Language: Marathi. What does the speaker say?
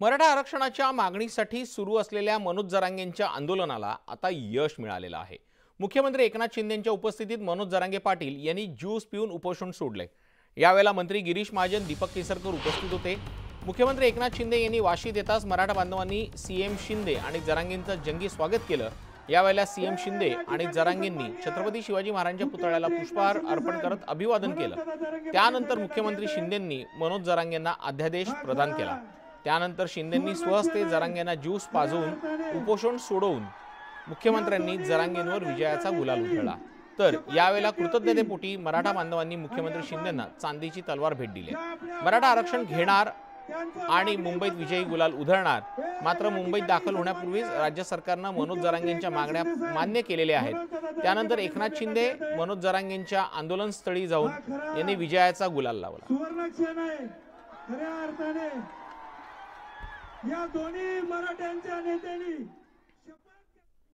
मराठा आरक्षणाच्या मागणीसाठी सुरू असलेल्या मनोज जरांगेंच्या आंदोलनाला आता यश मिळालेलं आहे। मुख्यमंत्री एकनाथ शिंदेंच्या उपस्थितीत मनोज जरांगे पाटील यांनी ज्यूस पिऊन उपोषण सोडले। यावेळेला मंत्री गिरीश महाजन, दीपक केसरकर उपस्थित होते। मुख्यमंत्री एकनाथ शिंदे यांनी वाशी देताच मराठा बांधवांनी सीएम शिंदे आणि जरांगेंचं जंगी स्वागत केलं। यावेळेला सीएम शिंदे आणि जरांगेंनी छत्रपती शिवाजी महाराजांच्या पुतळ्याला पुष्पहार अर्पण करत अभिवादन केलं। त्यानंतर मुख्यमंत्री शिंदेंनी मनोज जरांगेंना अध्यादेश प्रदान केला। त्यानंतर शिंदेंनी स्वहस्ते जरांगेंना ज्यूस पाजवून उपोषण सोडवून मुख्यमंत्र्यांनी जरांगेंवर विजयाचा गुलाल उधळला। तर यावेळेला कृतज्ञतेपोटी मराठा बांधवांनी मुख्यमंत्री शिंदेंना चांदीची तलवार भेट दिली। मराठा आरक्षण घेणार आणि मुंबईत विजयी गुलाल उधळणार। मात्र मुंबईत दाखल होण्यापूर्वीच राज्य सरकारने मनोज जरांगेंच्या मागण्या मान्य केलेल्या आहेत। त्यानंतर एकनाथ शिंदे मनोज जरांगेंच्या आंदोलनस्थळी जाऊन यांनी विजयाचा गुलाल लावला। या दोन्ही मराठ्यांच्या नेत्यांनी